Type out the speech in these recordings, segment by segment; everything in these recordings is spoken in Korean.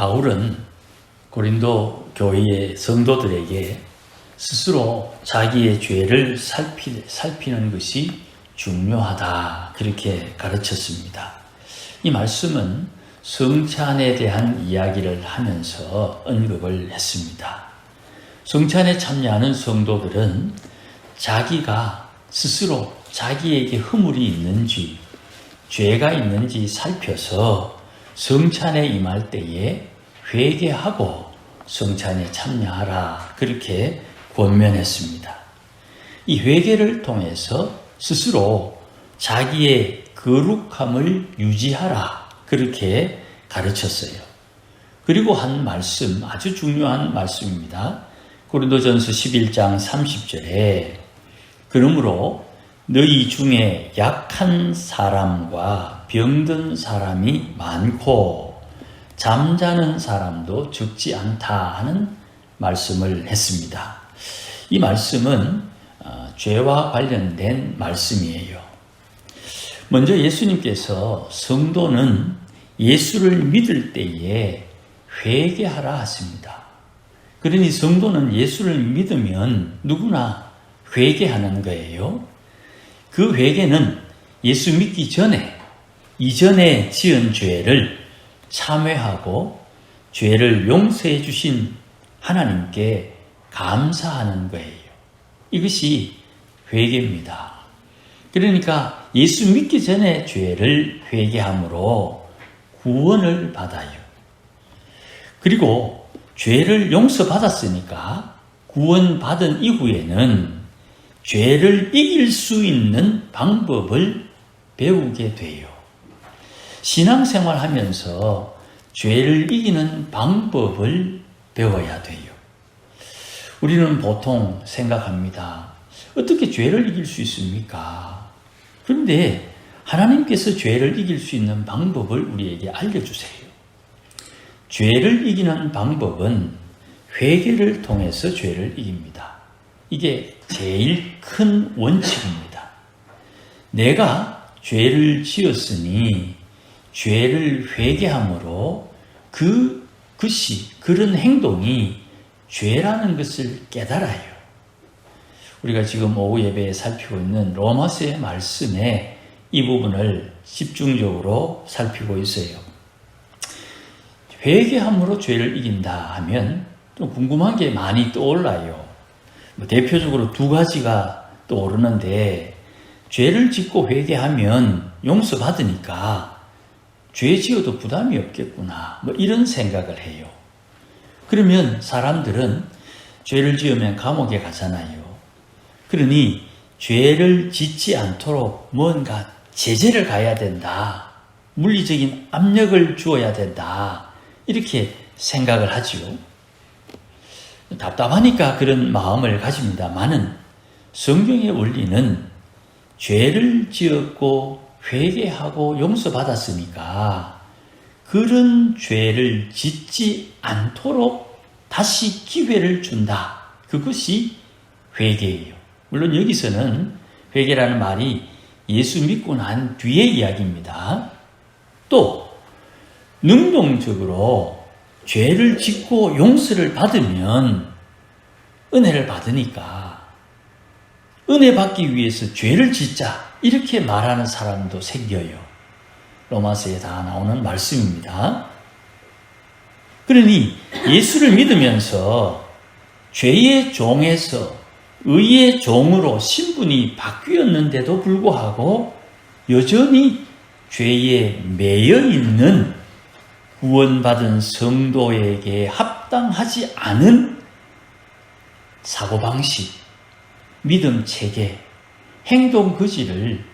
바울은 고린도 교회의 성도들에게 스스로 자기의 죄를 살피는 것이 중요하다, 그렇게 가르쳤습니다. 이 말씀은 성찬에 대한 이야기를 하면서 언급을 했습니다. 성찬에 참여하는 성도들은 자기가 스스로 자기에게 허물이 있는지, 죄가 있는지 살펴서 성찬에 임할 때에 회개하고 성찬에 참여하라, 그렇게 권면했습니다. 이 회개를 통해서 스스로 자기의 거룩함을 유지하라, 그렇게 가르쳤어요. 그리고 한 말씀, 아주 중요한 말씀입니다. 고린도전서 11장 30절에 그러므로 너희 중에 약한 사람과 병든 사람이 많고 잠자는 사람도 적지 않다 하는 말씀을 했습니다. 이 말씀은 죄와 관련된 말씀이에요. 먼저 예수님께서 성도는 예수를 믿을 때에 회개하라 하십니다. 그러니 성도는 예수를 믿으면 누구나 회개하는 거예요. 그 회개는 예수 믿기 전에 이전에 지은 죄를 참회하고 죄를 용서해 주신 하나님께 감사하는 거예요. 이것이 회개입니다. 그러니까 예수 믿기 전에 죄를 회개함으로 구원을 받아요. 그리고 죄를 용서받았으니까 구원받은 이후에는 죄를 이길 수 있는 방법을 배우게 돼요. 신앙생활 하면서 죄를 이기는 방법을 배워야 돼요. 우리는 보통 생각합니다. 어떻게 죄를 이길 수 있습니까? 그런데 하나님께서 죄를 이길 수 있는 방법을 우리에게 알려주세요. 죄를 이기는 방법은 회개를 통해서 죄를 이깁니다. 이게 제일 큰 원칙입니다. 내가 죄를 지었으니 죄를 회개함으로 그런 행동이 죄라는 것을 깨달아요. 우리가 지금 오후 예배에 살피고 있는 로마서의 말씀에 이 부분을 집중적으로 살피고 있어요. 회개함으로 죄를 이긴다 하면 좀 궁금한 게 많이 떠올라요. 대표적으로 두 가지가 떠오르는데, 죄를 짓고 회개하면 용서받으니까 죄 지어도 부담이 없겠구나, 이런 생각을 해요. 그러면 사람들은 죄를 지으면 감옥에 가잖아요. 그러니 죄를 짓지 않도록 뭔가 제재를 가해야 된다, 물리적인 압력을 주어야 된다, 이렇게 생각을 하지요. 답답하니까 그런 마음을 가집니다만은 성경의 원리는 죄를 지었고 회개하고 용서받았으니까 그런 죄를 짓지 않도록 다시 기회를 준다. 그것이 회개예요. 물론 여기서는 회개라는 말이 예수 믿고 난 뒤의 이야기입니다. 또 능동적으로 죄를 짓고 용서를 받으면 은혜를 받으니까 은혜 받기 위해서 죄를 짓자, 이렇게 말하는 사람도 생겨요. 로마서에 다 나오는 말씀입니다. 그러니 예수를 믿으면서 죄의 종에서 의의 종으로 신분이 바뀌었는데도 불구하고 여전히 죄에 매여 있는 구원받은 성도에게 합당하지 않은 사고방식, 믿음 체계, 행동 거지를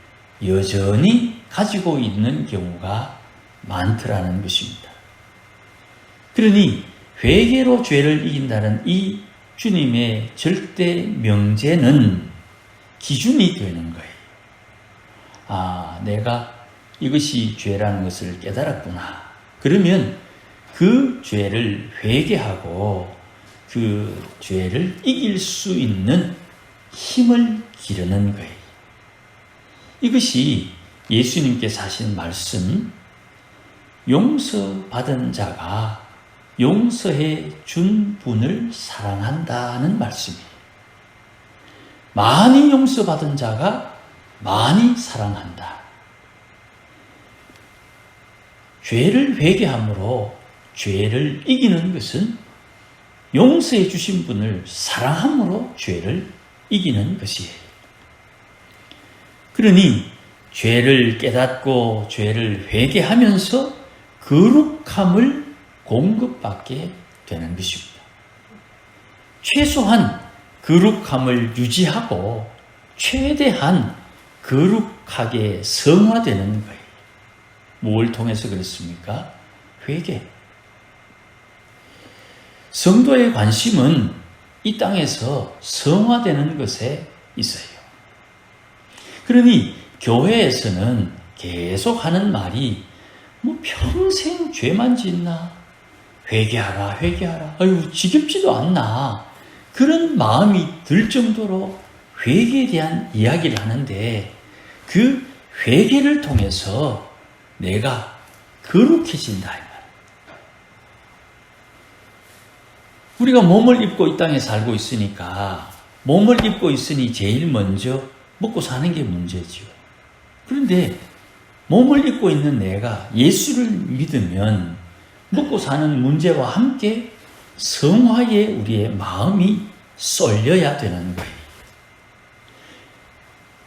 여전히 가지고 있는 경우가 많더라는 것입니다. 그러니 회개로 죄를 이긴다는 이 주님의 절대 명제는 기준이 되는 거예요. 내가 이것이 죄라는 것을 깨달았구나. 그러면 그 죄를 회개하고 그 죄를 이길 수 있는 힘을 기르는 거예요. 이것이 예수님께서 하신 말씀, 용서받은 자가 용서해 준 분을 사랑한다는 말씀이에요. 많이 용서받은 자가 많이 사랑한다. 죄를 회개함으로 죄를 이기는 것은 용서해 주신 분을 사랑함으로 죄를 이기는 것이에요. 그러니 죄를 깨닫고 죄를 회개하면서 거룩함을 공급받게 되는 것입니다. 최소한 거룩함을 유지하고 최대한 거룩하게 성화되는 거예요. 뭘 통해서 그렇습니까? 회개. 성도의 관심은 이 땅에서 성화되는 것에 있어요. 그러니 교회에서는 계속 하는 말이 평생 죄만 짓나? 회개하라, 회개하라. 아유, 지겹지도 않나? 그런 마음이 들 정도로 회개에 대한 이야기를 하는데 그 회개를 통해서 내가 거룩해진다. 우리가 몸을 입고 이 땅에 살고 있으니까 몸을 입고 있으니 제일 먼저 먹고 사는 게 문제지요. 그런데 몸을 입고 있는 내가 예수를 믿으면 먹고 사는 문제와 함께 성화에 우리의 마음이 쏠려야 되는 거예요.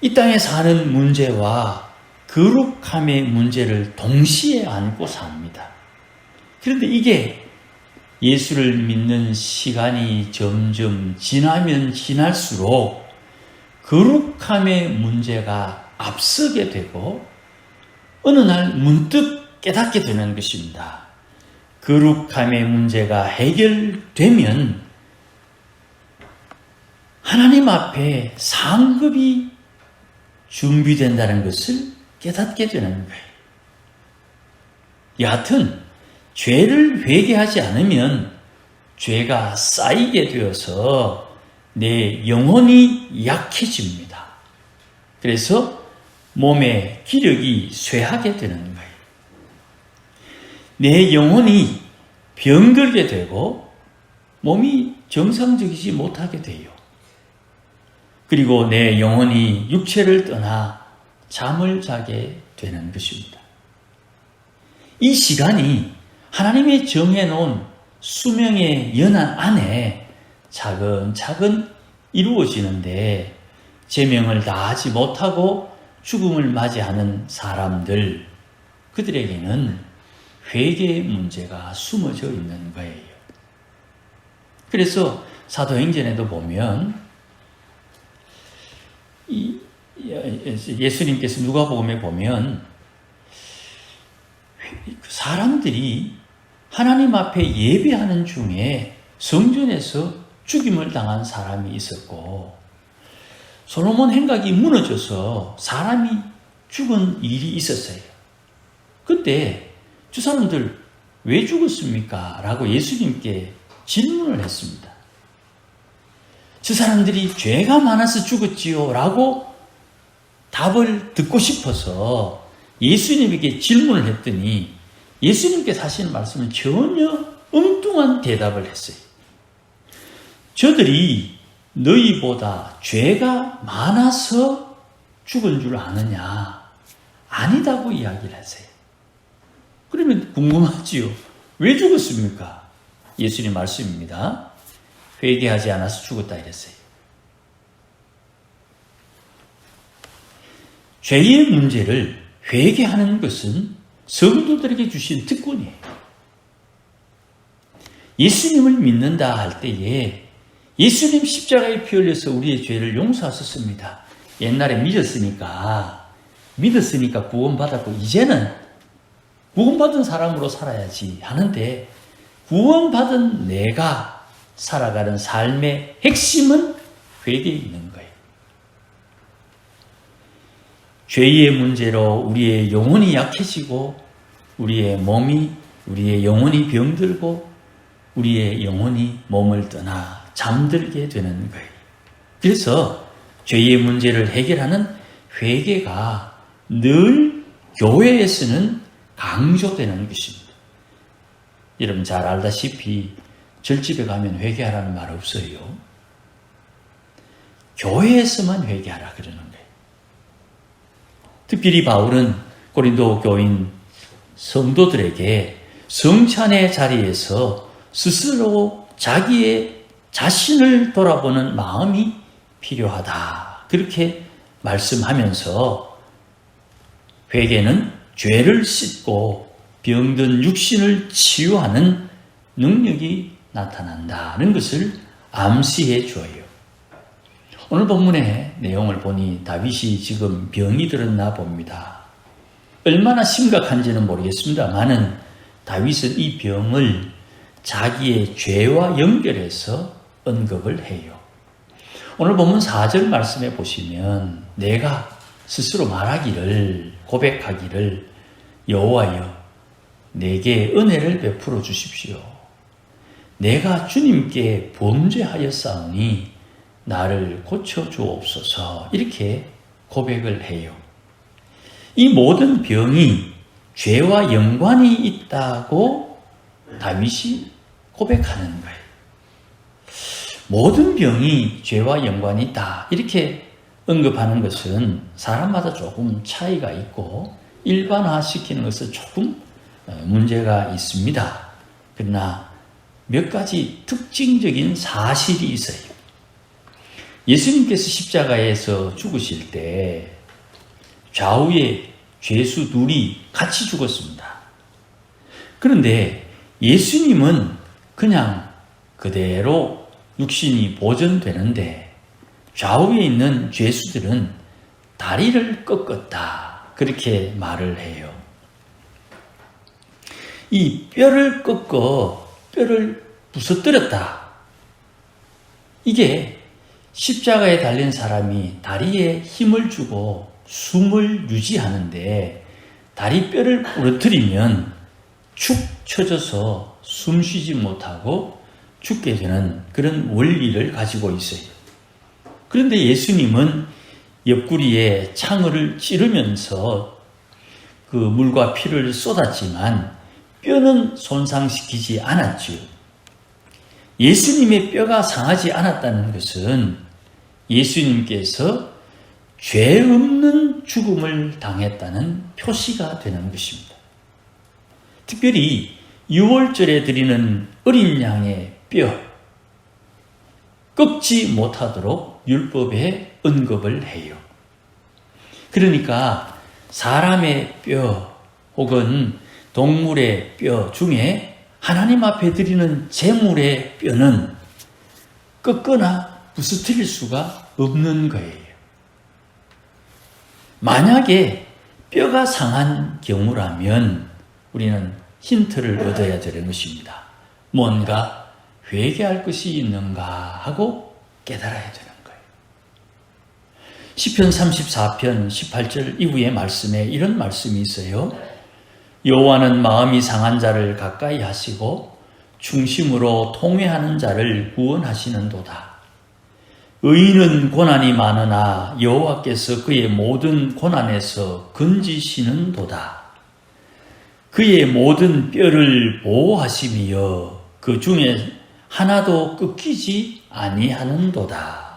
이 땅에 사는 문제와 거룩함의 문제를 동시에 안고 삽니다. 그런데 이게 예수를 믿는 시간이 점점 지나면 지날수록 거룩함의 문제가 앞서게 되고 어느 날 문득 깨닫게 되는 것입니다. 거룩함의 문제가 해결되면 하나님 앞에 상급이 준비된다는 것을 깨닫게 되는 거예요. 여하튼 죄를 회개하지 않으면 죄가 쌓이게 되어서 내 영혼이 약해집니다. 그래서 몸의 기력이 쇠하게 되는 거예요. 내 영혼이 병들게 되고 몸이 정상적이지 못하게 돼요. 그리고 내 영혼이 육체를 떠나 잠을 자게 되는 것입니다. 이 시간이 하나님이 정해놓은 수명의 연한 안에 차근차근 이루어지는데 제명을 다하지 못하고 죽음을 맞이하는 사람들, 그들에게는 회개의 문제가 숨어져 있는 거예요. 그래서 사도행전에도 보면 예수님께서 누가복음에 보면 사람들이 하나님 앞에 예배하는 중에 성전에서 죽임을 당한 사람이 있었고 솔로몬 행각이 무너져서 사람이 죽은 일이 있었어요. 그때 저 사람들 왜 죽었습니까? 라고 예수님께 질문을 했습니다. 저 사람들이 죄가 많아서 죽었지요 라고 답을 듣고 싶어서 예수님에게 질문을 했더니 예수님께서 하시는 말씀은 전혀 엉뚱한 대답을 했어요. 저들이 너희보다 죄가 많아서 죽은 줄 아느냐? 아니다고 이야기를 하세요. 그러면 궁금하지요. 왜 죽었습니까? 예수님 말씀입니다. 회개하지 않아서 죽었다 이랬어요. 죄의 문제를 회개하는 것은 성도들에게 주신 특권이에요. 예수님을 믿는다 할 때에 예수님 십자가에 피 흘려서 우리의 죄를 용서하셨습니다. 옛날에 믿었으니까 구원받았고 이제는 구원받은 사람으로 살아야지 하는데 구원받은 내가 살아가는 삶의 핵심은 회개에 있는 거예요. 죄의 문제로 우리의 영혼이 약해지고 우리의 영혼이 병들고 우리의 영혼이 몸을 떠나 잠들게 되는 거예요. 그래서 죄의 문제를 해결하는 회개가 늘 교회에서는 강조되는 것입니다. 여러분 잘 알다시피 절집에 가면 회개하라는 말 없어요. 교회에서만 회개하라 그러는 거예요. 특별히 바울은 고린도 교인 성도들에게 성찬의 자리에서 스스로 자기의 자신을 돌아보는 마음이 필요하다. 그렇게 말씀하면서 회개는 죄를 씻고 병든 육신을 치유하는 능력이 나타난다는 것을 암시해 줘요. 오늘 본문의 내용을 보니 다윗이 지금 병이 들었나 봅니다. 얼마나 심각한지는 모르겠습니다만은 다윗은 이 병을 자기의 죄와 연결해서 언급을 해요. 오늘 본문 4절 말씀해 보시면 내가 스스로 말하기를 고백하기를 여호와여 내게 은혜를 베풀어 주십시오. 내가 주님께 범죄하였사오니 나를 고쳐 주옵소서. 이렇게 고백을 해요. 이 모든 병이 죄와 연관이 있다고 다윗이 고백하는 거예요. 모든 병이 죄와 연관이 있다. 이렇게 언급하는 것은 사람마다 조금 차이가 있고 일반화시키는 것은 조금 문제가 있습니다. 그러나 몇 가지 특징적인 사실이 있어요. 예수님께서 십자가에서 죽으실 때 좌우에 죄수 둘이 같이 죽었습니다. 그런데 예수님은 그냥 그대로 육신이 보존되는데 좌우에 있는 죄수들은 다리를 꺾었다. 그렇게 말을 해요. 이 뼈를 꺾어 뼈를 부서뜨렸다. 이게 십자가에 달린 사람이 다리에 힘을 주고 숨을 유지하는데 다리뼈를 부러뜨리면 축 처져서 숨 쉬지 못하고 죽게 되는 그런 원리를 가지고 있어요. 그런데 예수님은 옆구리에 창을 찌르면서 그 물과 피를 쏟았지만 뼈는 손상시키지 않았지요. 예수님의 뼈가 상하지 않았다는 것은 예수님께서 죄 없는 죽음을 당했다는 표시가 되는 것입니다. 특별히 6월절에 드리는 어린 양의 뼈, 꺾지 못하도록 율법에 언급을 해요. 그러니까 사람의 뼈 혹은 동물의 뼈 중에 하나님 앞에 드리는 제물의 뼈는 꺾거나 부서뜨릴 수가 없는 거예요. 만약에 뼈가 상한 경우라면 우리는 힌트를 얻어야 되는 것입니다. 뭔가 회개할 것이 있는가 하고 깨달아야 되는 거예요. 시편 34편 18절 이후의 말씀에 이런 말씀이 있어요. 여호와는 마음이 상한 자를 가까이 하시고 충심으로 통회하는 자를 구원하시는도다. 의인은 고난이 많으나 여호와께서 그의 모든 고난에서 건지시는도다. 그의 모든 뼈를 보호하시며 그 중에 하나도 꺾이지 아니하는도다.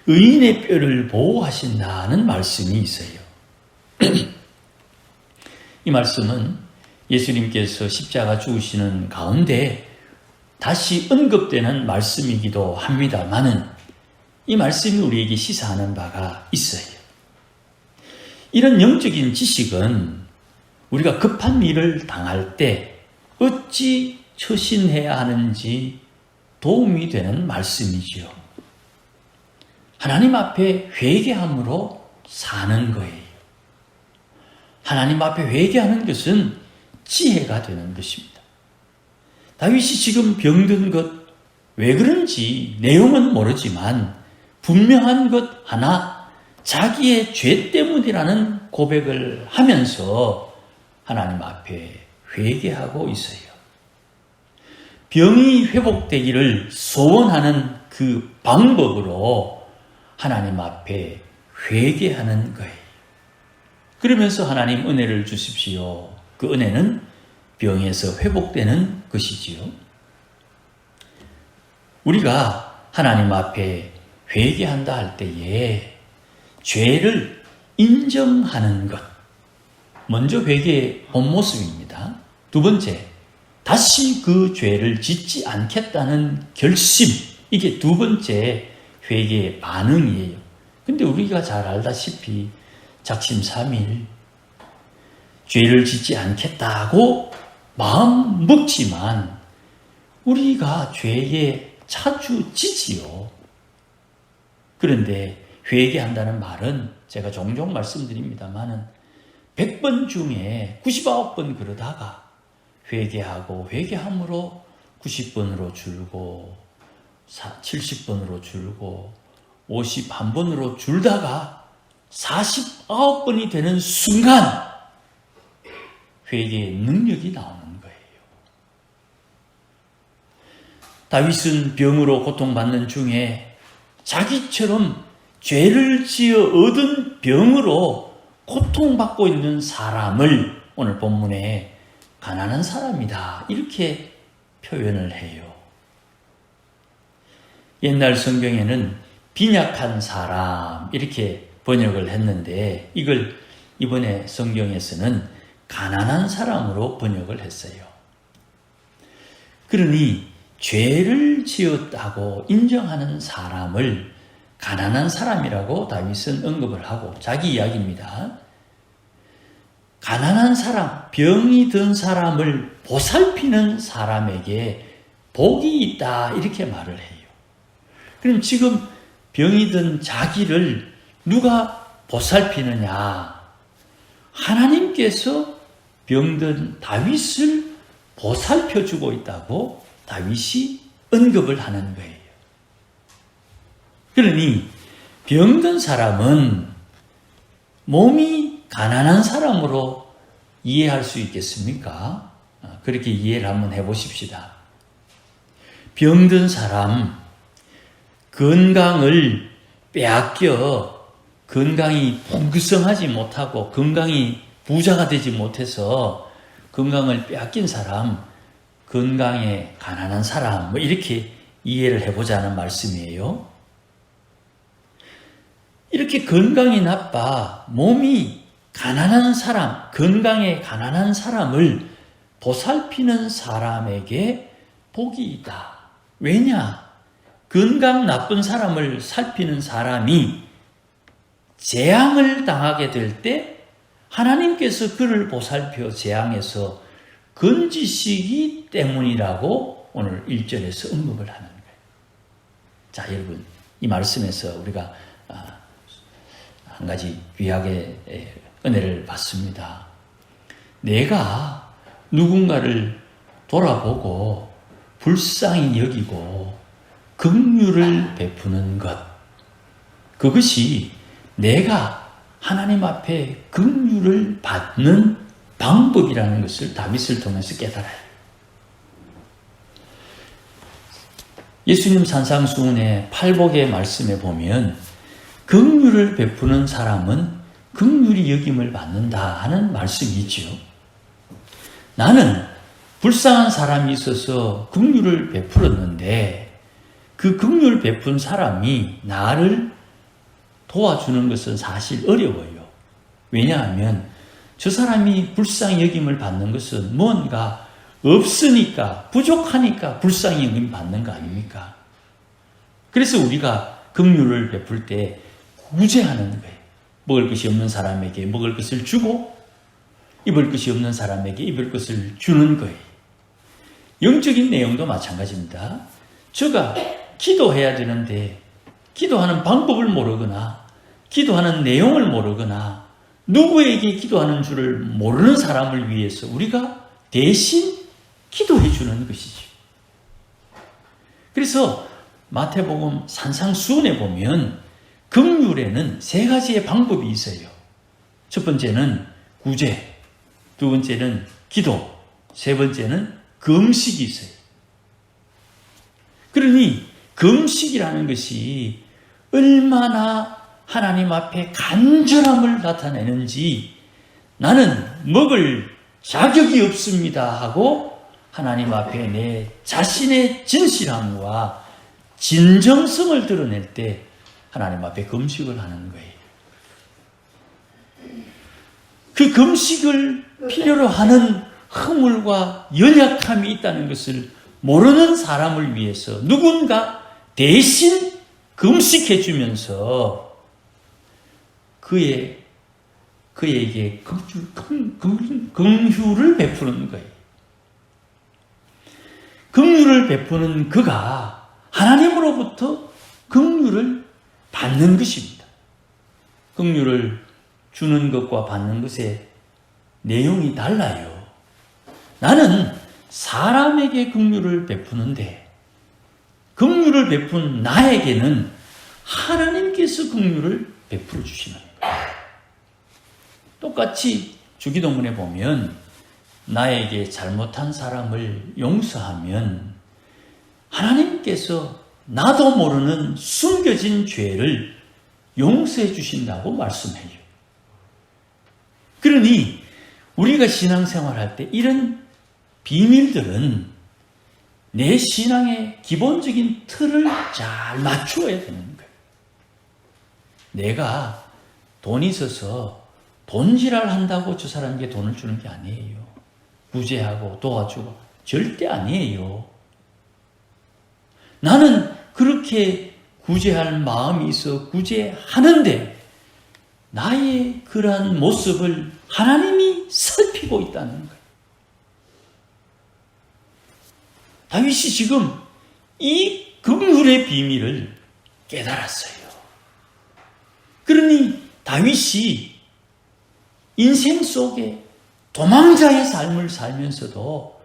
의인의 뼈를 보호하신다는 말씀이 있어요. 이 말씀은 예수님께서 십자가 죽으시는 가운데 다시 언급되는 말씀이기도 합니다만은 이 말씀이 우리에게 시사하는 바가 있어요. 이런 영적인 지식은 우리가 급한 일을 당할 때 어찌 처신해야 하는지 도움이 되는 말씀이지요. 하나님 앞에 회개함으로 사는 거예요. 하나님 앞에 회개하는 것은 지혜가 되는 것입니다. 다윗이 지금 병든 것 왜 그런지 내용은 모르지만 분명한 것 하나 자기의 죄 때문이라는 고백을 하면서 하나님 앞에 회개하고 있어요. 병이 회복되기를 소원하는 그 방법으로 하나님 앞에 회개하는 거예요. 그러면서 하나님 은혜를 주십시오. 그 은혜는 병에서 회복되는 것이지요. 우리가 하나님 앞에 회개한다 할 때에 죄를 인정하는 것, 먼저 회개의 본 모습입니다. 두 번째, 다시 그 죄를 짓지 않겠다는 결심, 이게 두 번째 회개의 반응이에요. 근데 우리가 잘 알다시피 작심삼일 죄를 짓지 않겠다고 마음 먹지만 우리가 죄에 차주지지요. 그런데 회개한다는 말은 제가 종종 말씀드립니다만은 100번 중에 99번 그러다가 회개하고 회개함으로 90번으로 줄고 70번으로 줄고 51번으로 줄다가 49번이 되는 순간 회개의 능력이 나오는 거예요. 다윗은 병으로 고통받는 중에 자기처럼 죄를 지어 얻은 병으로 고통받고 있는 사람을 오늘 본문에 가난한 사람이다 이렇게 표현을 해요. 옛날 성경에는 빈약한 사람 이렇게 번역을 했는데 이걸 이번에 성경에서는 가난한 사람으로 번역을 했어요. 그러니 죄를 지었다고 인정하는 사람을 가난한 사람이라고 다윗은 언급을 하고 자기 이야기입니다. 가난한 사람, 병이 든 사람을 보살피는 사람에게 복이 있다 이렇게 말을 해요. 그럼 지금 병이 든 자기를 누가 보살피느냐? 하나님께서 병든 다윗을 보살펴주고 있다고 다윗이 언급을 하는 거예요. 그러니 병든 사람은 몸이 가난한 사람으로 이해할 수 있겠습니까? 그렇게 이해를 한번 해보십시다. 병든 사람, 건강을 빼앗겨 건강이 풍성하지 못하고 건강이 부자가 되지 못해서 건강을 빼앗긴 사람, 건강에 가난한 사람 뭐 이렇게 이해를 해보자는 말씀이에요. 이렇게 건강이 나빠 몸이 가난한 사람, 건강에 가난한 사람을 보살피는 사람에게 복이 있다. 왜냐? 건강 나쁜 사람을 살피는 사람이 재앙을 당하게 될 때 하나님께서 그를 보살펴 재앙에서 건지시기 때문이라고 오늘 1절에서 언급을 하는 거예요. 자, 여러분, 이 말씀에서 우리가 한 가지 귀하게 은혜를 받습니다. 내가 누군가를 돌아보고 불쌍히 여기고 긍휼을 베푸는 것, 그것이 내가 하나님 앞에 긍휼을 받는 방법이라는 것을 다윗을 통해서 깨달아요. 예수님 산상수훈의 팔복의 말씀에 보면 긍휼을 베푸는 사람은 긍휼히 여김을 받는다 하는 말씀이 있죠. 나는 불쌍한 사람이 있어서 긍휼을 베풀었는데 그 긍휼 베푼 사람이 나를 도와주는 것은 사실 어려워요. 왜냐하면 저 사람이 불쌍히 여김을 받는 것은 뭔가 없으니까, 부족하니까 불쌍히 여김을 받는 거 아닙니까? 그래서 우리가 긍휼을 베풀 때 구제하는 거예요. 먹을 것이 없는 사람에게 먹을 것을 주고 입을 것이 없는 사람에게 입을 것을 주는 거예요. 영적인 내용도 마찬가지입니다. 저가 기도해야 되는데 기도하는 방법을 모르거나 기도하는 내용을 모르거나 누구에게 기도하는 줄을 모르는 사람을 위해서 우리가 대신 기도해 주는 것이죠. 그래서 마태복음 산상수훈에 보면 긍휼에는 세 가지의 방법이 있어요. 첫 번째는 구제, 두 번째는 기도, 세 번째는 금식이 있어요. 그러니 금식이라는 것이 얼마나 하나님 앞에 간절함을 나타내는지 나는 먹을 자격이 없습니다 하고 하나님 앞에 내 자신의 진실함과 진정성을 드러낼 때 하나님 앞에 금식을 하는 거예요. 그 금식을 필요로 하는 허물과 연약함이 있다는 것을 모르는 사람을 위해서 누군가 대신 금식해 주면서 그에게 긍휼을 베푸는 거예요. 긍휼을 베푸는 그가 하나님으로부터 긍휼을 받는 것입니다. 긍휼을 주는 것과 받는 것의 내용이 달라요. 나는 사람에게 긍휼을 베푸는데 긍휼을 베푼 나에게는 하나님께서 긍휼을 베풀어 주시는 거예요. 똑같이 주기도문에 보면 나에게 잘못한 사람을 용서하면 하나님께서 나도 모르는 숨겨진 죄를 용서해 주신다고 말씀해요. 그러니 우리가 신앙생활할 때 이런 비밀들은 내 신앙의 기본적인 틀을 잘 맞추어야 되는 거예요. 내가 돈이 있어서 돈지랄 한다고 저 사람에게 돈을 주는 게 아니에요. 구제하고 도와주고 절대 아니에요. 나는 그렇게 구제할 마음이 있어 구제하는데 나의 그러한 모습을 하나님이 살피고 있다는 거예요. 다윗이 지금 이 긍휼의 비밀을 깨달았어요. 그러니 다윗이 인생 속에 도망자의 삶을 살면서도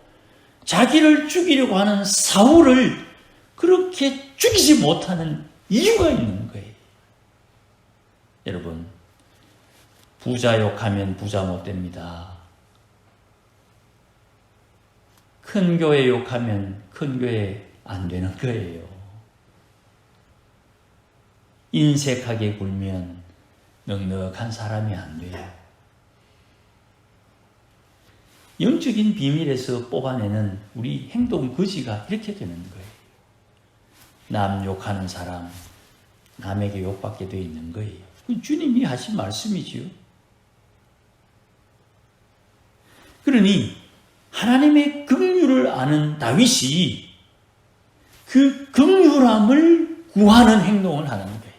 자기를 죽이려고 하는 사울을 그렇게 죽이지 못하는 이유가 있는 거예요. 여러분, 부자 욕하면 부자 못 됩니다. 큰 교회 욕하면 큰 교회 안 되는 거예요. 인색하게 굴면 넉넉한 사람이 안 돼요. 영적인 비밀에서 뽑아내는 우리 행동 거지가 이렇게 되는 거예요. 남 욕하는 사람, 남에게 욕받게 되어 있는 거예요. 주님이 하신 말씀이지요. 그러니 하나님의 긍휼을 아는 다윗이 그 긍휼함을 구하는 행동을 하는 거예요.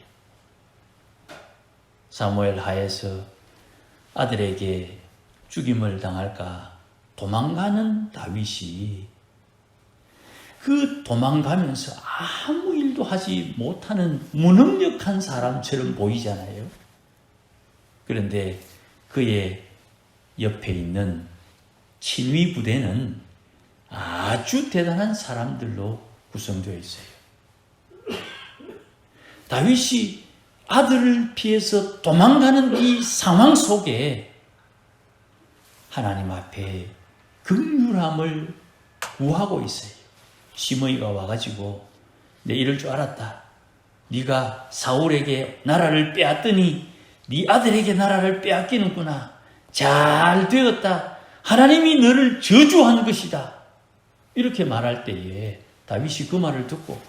사무엘 하에서 아들에게 죽임을 당할까 도망가는 다윗이 그 도망가면서 아무 일도 하지 못하는 무능력한 사람처럼 보이잖아요. 그런데 그의 옆에 있는 친위 부대는 아주 대단한 사람들로 구성되어 있어요. 다윗이 아들을 피해서 도망가는 이 상황 속에 하나님 앞에 긍휼함을 구하고 있어요. 시므이가 와가지고 내 이럴 줄 알았다. 네가 사울에게 나라를 빼앗더니 네 아들에게 나라를 빼앗기는구나. 잘 되었다. 하나님이 너를 저주한 것이다. 이렇게 말할 때에 다윗이 그 말을 듣고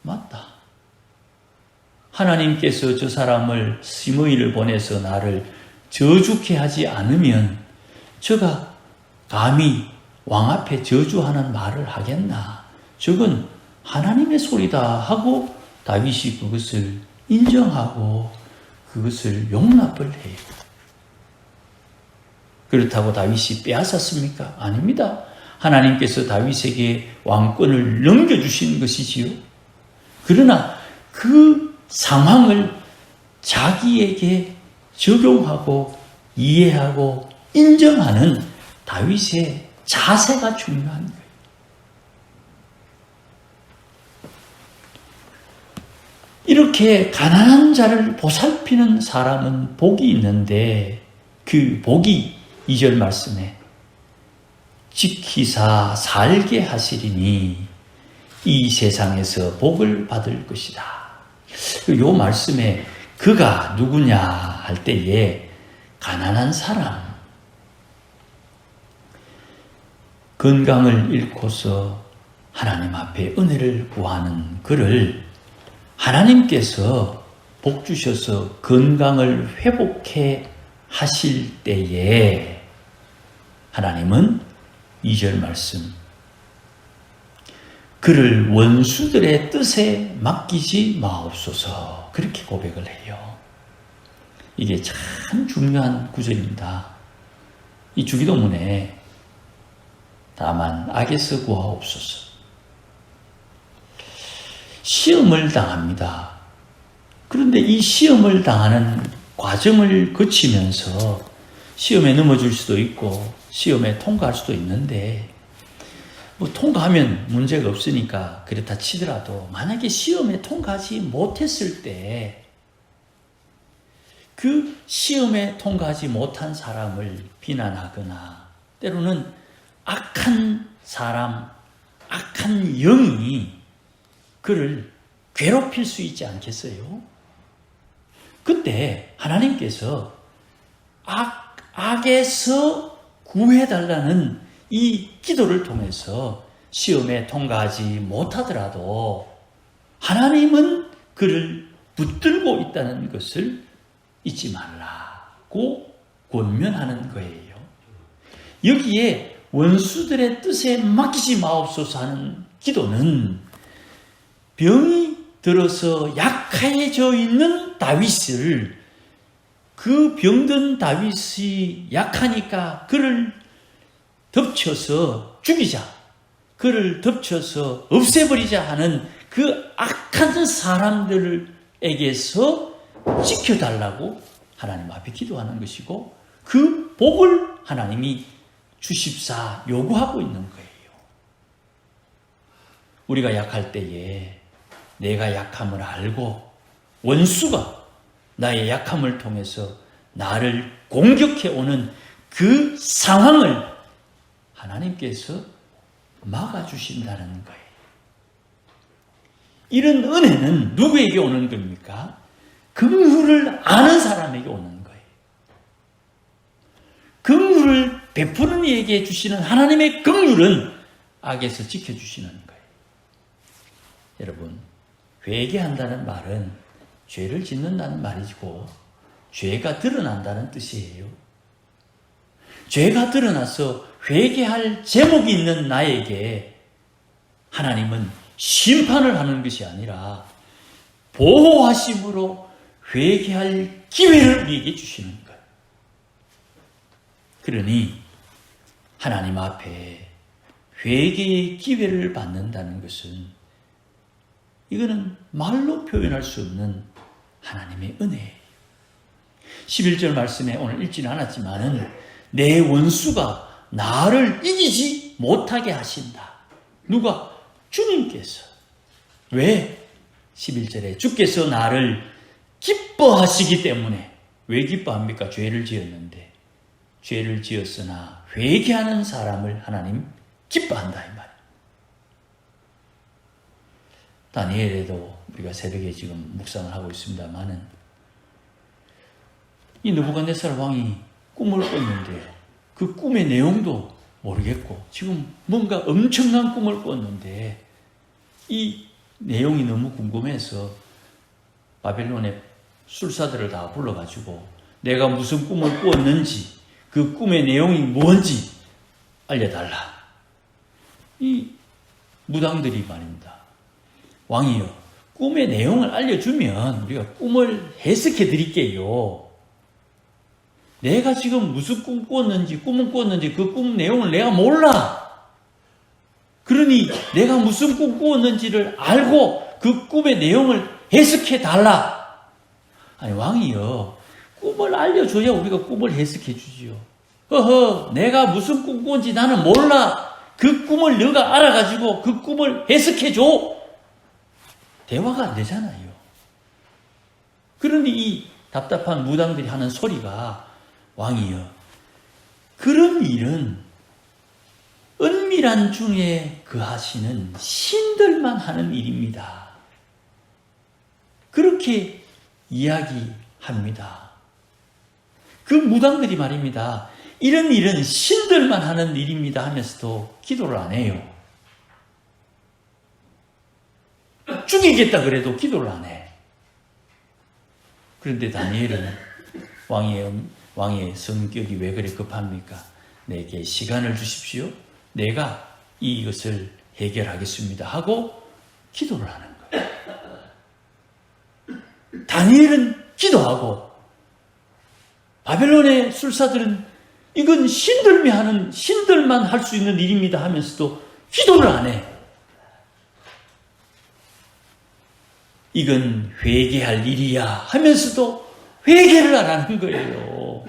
맞다. 하나님께서 저 사람을 시므이를 보내서 나를 저주케 하지 않으면 저가 감히 왕 앞에 저주하는 말을 하겠나. 저건 하나님의 소리다 하고 다윗이 그것을 인정하고 그것을 용납을 해요. 그렇다고 다윗이 빼앗았습니까? 아닙니다. 하나님께서 다윗에게 왕권을 넘겨주신 것이지요. 그러나 그 상황을 자기에게 적용하고 이해하고 인정하는 다윗의 자세가 중요한 거예요. 이렇게 가난한 자를 보살피는 사람은 복이 있는데 그 복이 2절 말씀에 지키사 살게 하시리니 이 세상에서 복을 받을 것이다. 이 말씀에 그가 누구냐 할 때에 가난한 사람, 건강을 잃고서 하나님 앞에 은혜를 구하는 그를 하나님께서 복 주셔서 건강을 회복해 하실 때에 하나님은 2절 말씀, 그를 원수들의 뜻에 맡기지 마옵소서, 그렇게 고백을 해요. 이게 참 중요한 구절입니다. 이 주기도문에 다만 악에서 구하옵소서. 시험을 당합니다. 그런데 이 시험을 당하는 과정을 거치면서 시험에 넘어질 수도 있고 시험에 통과할 수도 있는데, 뭐 통과하면 문제가 없으니까 그렇다 치더라도 만약에 시험에 통과하지 못했을 때 그 시험에 통과하지 못한 사람을 비난하거나 때로는 악한 사람, 악한 영이 그를 괴롭힐 수 있지 않겠어요? 그때 하나님께서 악에서 구해달라는 이 기도를 통해서 시험에 통과하지 못하더라도 하나님은 그를 붙들고 있다는 것을 잊지 말라고 권면하는 거예요. 여기에 원수들의 뜻에 맡기지 마옵소서 하는 기도는 병이 들어서 약해져 있는 다윗을, 그 병든 다윗이 약하니까 그를 덮쳐서 죽이자, 그를 덮쳐서 없애버리자 하는 그 악한 사람들에게서 지켜달라고 하나님 앞에 기도하는 것이고, 그 복을 하나님이 주십사 요구하고 있는 거예요. 우리가 약할 때에 내가 약함을 알고 원수가 나의 약함을 통해서 나를 공격해 오는 그 상황을 하나님께서 막아주신다는 거예요. 이런 은혜는 누구에게 오는 겁니까? 긍휼을 아는 사람에게 오는 거예요. 긍휼을 베푸는 이에게 주시는 하나님의 긍휼은 악에서 지켜주시는 거예요. 여러분, 회개한다는 말은 죄를 짓는다는 말이고 죄가 드러난다는 뜻이에요. 죄가 드러나서 회개할 제목이 있는 나에게 하나님은 심판을 하는 것이 아니라 보호하심으로 회개할 기회를 우리에게 주시는 거예요. 그러니 하나님 앞에 회개의 기회를 받는다는 것은, 이거는 말로 표현할 수 없는 하나님의 은혜예요. 11절 말씀에 오늘 읽지는 않았지만은 내 원수가 나를 이기지 못하게 하신다. 누가? 주님께서. 왜? 11절에 주께서 나를 기뻐하시기 때문에. 왜 기뻐합니까? 죄를 지었는데. 죄를 지었으나 회개하는 사람을 하나님 기뻐한다 이 말이에요. 다니엘에도 우리가 새벽에 지금 묵상을 하고 있습니다만은, 이 느부갓네살 왕이 꿈을 꿨는데 그 꿈의 내용도 모르겠고 지금 뭔가 엄청난 꿈을 꿨는데 이 내용이 너무 궁금해서 바벨론의 술사들을 다 불러가지고 내가 무슨 꿈을 꾸었는지, 그 꿈의 내용이 뭔지 알려달라. 이 무당들이 말입니다. 왕이여, 꿈의 내용을 알려주면 우리가 꿈을 해석해 드릴게요. 내가 지금 무슨 꿈 꾸었는지, 꿈을 꾸었는지 그 꿈 내용을 내가 몰라. 그러니 내가 무슨 꿈 꾸었는지를 알고 그 꿈의 내용을 해석해 달라. 아니, 왕이여, 꿈을 알려줘야 우리가 꿈을 해석해 주지요. 허허, 내가 무슨 꿈 꾸었는지 나는 몰라. 그 꿈을 너가 알아가지고 그 꿈을 해석해 줘. 대화가 안 되잖아요. 그러니 이 답답한 무당들이 하는 소리가, 왕이여, 그런 일은 은밀한 중에 거하시는 신들만 하는 일입니다. 그렇게 이야기합니다. 그 무당들이 말입니다. 이런 일은 신들만 하는 일입니다 하면서도 기도를 안 해요. 죽이겠다 그래도 기도를 안 해. 그런데 다니엘은 왕의 성격이 왜 그래 급합니까? 내게 시간을 주십시오. 내가 이것을 해결하겠습니다 하고 기도를 하는 거예요. 다니엘은 기도하고 바벨론의 술사들은 이건 신들만 할 수 있는 일입니다 하면서도 기도를 안 해. 이건 회개할 일이야 하면서도 회개를 안 하는 거예요.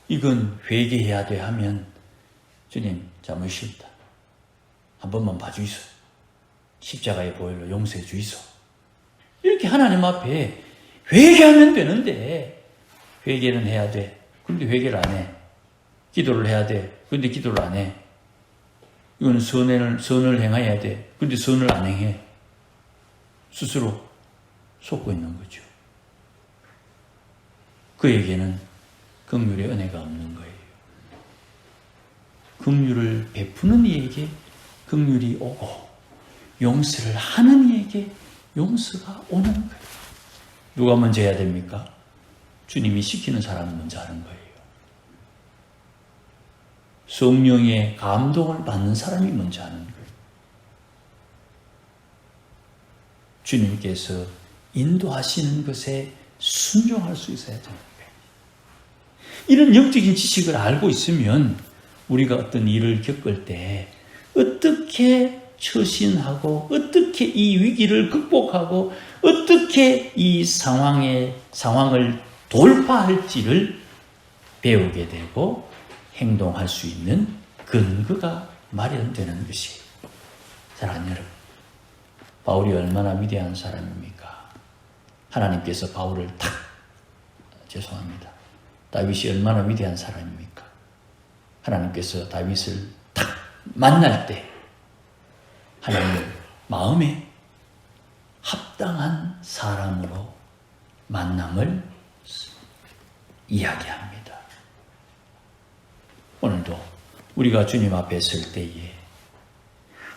이건 회개해야 돼 하면 주님 잘못입니다. 한 번만 봐주이소. 십자가의 보혈로 용서해 주이소. 이렇게 하나님 앞에 회개하면 되는데 회개는 해야 돼. 그런데 회개를 안 해. 기도를 해야 돼. 그런데 기도를 안 해. 이건 선을 행해야 돼. 그런데 선을 안 행해. 스스로 속고 있는 거죠. 그에게는 긍휼의 은혜가 없는 거예요. 긍휼을 베푸는 이에게 긍휼이 오고 용서를 하는 이에게 용서가 오는 거예요. 누가 먼저 해야 됩니까? 주님이 시키는 사람이 먼저 하는 거예요. 성령의 감동을 받는 사람이 먼저 하는 거예요. 주님께서 인도하시는 것에 순종할 수 있어야 되는 거예요. 이런 영적인 지식을 알고 있으면 우리가 어떤 일을 겪을 때 어떻게 처신하고 어떻게 이 위기를 극복하고 어떻게 이 상황을 돌파할지를 배우게 되고 행동할 수 있는 근거가 마련되는 것이에요. 사랑하는 여러분, 바울이 얼마나 위대한 사람입니까? 하나님께서 바울을 다윗이 얼마나 위대한 사람입니까? 하나님께서 다윗을 딱 만날 때 하나님의 마음에 합당한 사람으로 만남을 이야기합니다. 오늘도 우리가 주님 앞에 설 때에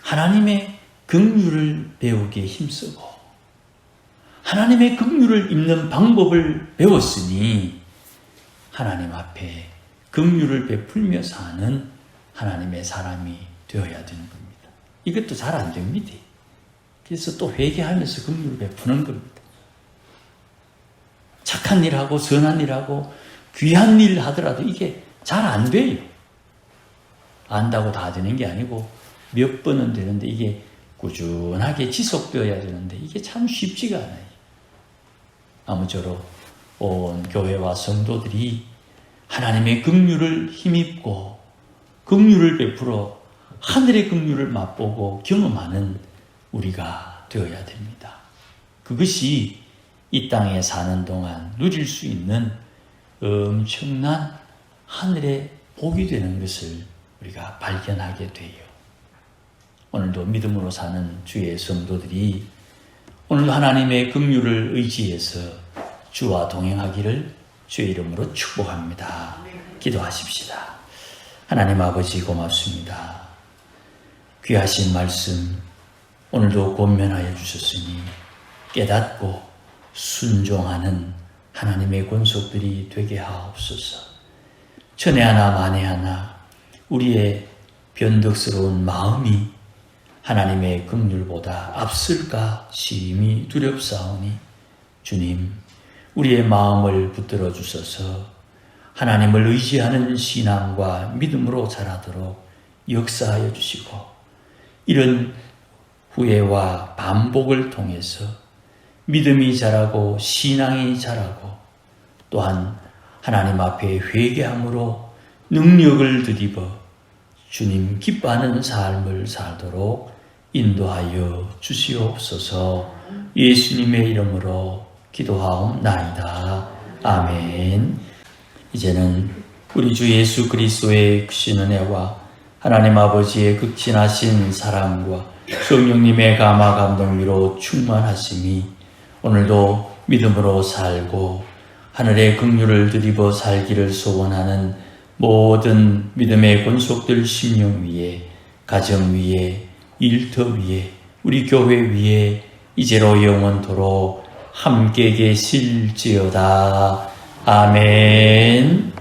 하나님의 긍휼을 배우기에 힘쓰고 하나님의 긍휼을 입는 방법을 배웠으니 하나님 앞에 긍휼을 베풀며 사는 하나님의 사람이 되어야 되는 겁니다. 이것도 잘 안 됩니다. 그래서 또 회개하면서 긍휼을 베푸는 겁니다. 착한 일하고 선한 일하고 귀한 일 하더라도 이게 잘 안 돼요. 안다고 다 되는 게 아니고 몇 번은 되는데 이게 꾸준하게 지속되어야 되는데 이게 참 쉽지가 않아요. 아무쪼록 온 교회와 성도들이 하나님의 긍휼을 힘입고 긍휼을 베풀어 하늘의 긍휼을 맛보고 경험하는 우리가 되어야 됩니다. 그것이 이 땅에 사는 동안 누릴 수 있는 엄청난 하늘의 복이 되는 것을 우리가 발견하게 돼요. 오늘도 믿음으로 사는 주의 성도들이 오늘도 하나님의 긍휼을 의지해서 주와 동행하기를 주의 이름으로 축복합니다. 기도하십시다. 하나님 아버지 고맙습니다. 귀하신 말씀 오늘도 권면하여 주셨으니 깨닫고 순종하는 하나님의 권속들이 되게 하옵소서. 천에 하나 만에 하나 우리의 변덕스러운 마음이 하나님의 긍휼보다 앞설까 심히 두렵사오니 주님 우리의 마음을 붙들어 주셔서 하나님을 의지하는 신앙과 믿음으로 자라도록 역사하여 주시고 이런 후회와 반복을 통해서 믿음이 자라고 신앙이 자라고 또한 하나님 앞에 회개함으로 능력을 드리버 주님 기뻐하는 삶을 살도록 인도하여 주시옵소서. 예수님의 이름으로 기도하옵나이다. 아멘. 이제는 우리 주 예수 그리스도의 크신 은혜와 하나님 아버지의 극진하신 사랑과 성령님의 감화 감동 위로 충만하심이 오늘도 믿음으로 살고 하늘의 긍휼을 드리고 살기를 소원하는 모든 믿음의 권속들 심령 위에, 가정 위에, 일터 위에, 우리 교회 위에 이제로 영원토록 함께 계실지어다. 아멘.